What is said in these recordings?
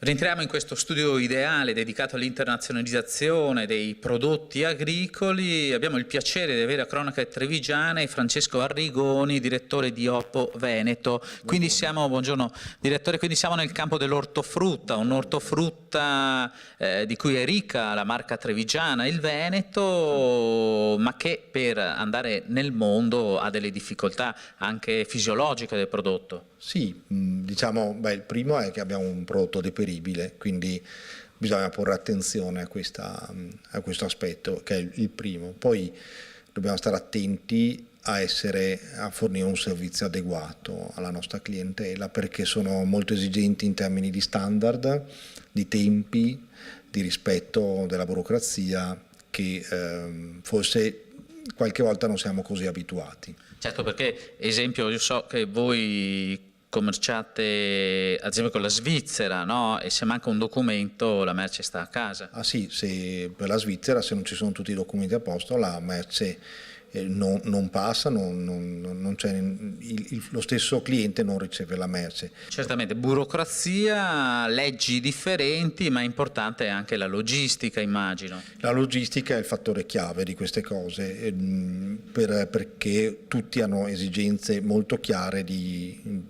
Rientriamo in questo studio ideale dedicato all'internazionalizzazione dei prodotti agricoli. Abbiamo il piacere di avere a Cronache Trevigiane Francesco Arrigoni, direttore di Oppo Veneto. Quindi buongiorno direttore, quindi siamo nel campo dell'ortofrutta, un ortofrutta di cui è ricca la marca trevigiana, il Veneto, ma che per andare nel mondo ha delle difficoltà anche fisiologiche del prodotto. Sì, diciamo, il primo è che abbiamo un prodotto deperibile, quindi bisogna porre attenzione a questo aspetto, che è il primo. Poi dobbiamo stare attenti a fornire un servizio adeguato alla nostra clientela, perché sono molto esigenti in termini di standard, di tempi, di rispetto della burocrazia, che forse qualche volta non siamo così abituati. Certo, perché esempio io so che voi commerciate ad esempio con la Svizzera, no? E se manca un documento la merce sta a casa. Ah sì, per la Svizzera se non ci sono tutti i documenti a posto la merce non passa, non c'è, lo stesso cliente non riceve la merce. Certamente, burocrazia, leggi differenti, ma importante è anche la logistica, immagino. La logistica è il fattore chiave di queste cose, perché tutti hanno esigenze molto chiare di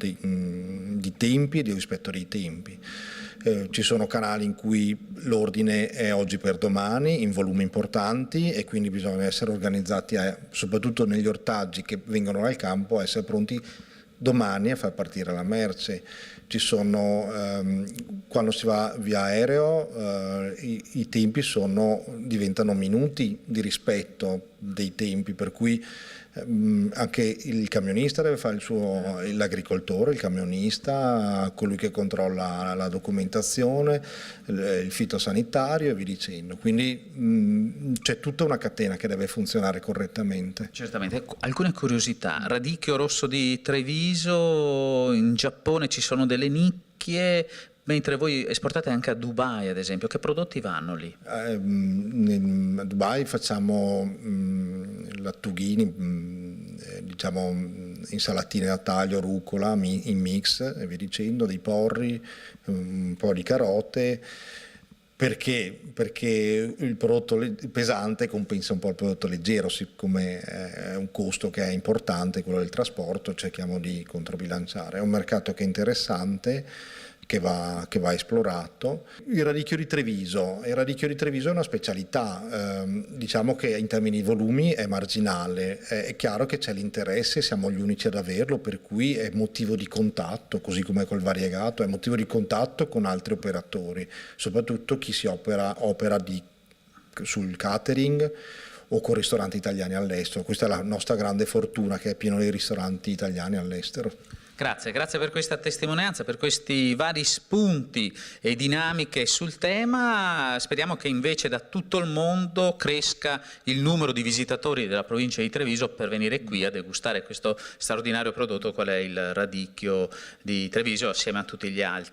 tempi e di rispetto dei tempi. Ci sono canali in cui l'ordine è oggi per domani in volumi importanti e quindi bisogna essere organizzati, soprattutto negli ortaggi che vengono dal campo, a essere pronti domani a far partire la merce. Ci sono, quando si va via aereo, i tempi diventano minuti di rispetto dei tempi, per cui anche il camionista deve fare l'agricoltore, il camionista, colui che controlla la documentazione, il fitosanitario e via dicendo. Quindi c'è tutta una catena che deve funzionare correttamente. Certamente. Alcune curiosità. Radicchio rosso di Treviso, in Giappone ci sono delle nicchie, mentre voi esportate anche a Dubai, ad esempio. Che prodotti vanno lì? A Dubai facciamo lattughini, diciamo insalatine a taglio, rucola in mix e via dicendo, dei porri, un po' di carote. Perché? Perché il prodotto pesante compensa un po' il prodotto leggero, siccome è un costo che è importante, quello del trasporto, cerchiamo di controbilanciare. È un mercato che è interessante, che va esplorato. Il radicchio di Treviso è una specialità, diciamo che in termini di volumi è marginale, è chiaro che c'è l'interesse, siamo gli unici ad averlo, per cui è motivo di contatto, così come col variegato, è motivo di contatto con altri operatori, soprattutto chi si opera sul catering o con ristoranti italiani all'estero. Questa è la nostra grande fortuna, che è pieno di ristoranti italiani all'estero. Grazie per questa testimonianza, per questi vari spunti e dinamiche sul tema. Speriamo che invece da tutto il mondo cresca il numero di visitatori della provincia di Treviso per venire qui a degustare questo straordinario prodotto qual è il radicchio di Treviso assieme a tutti gli altri.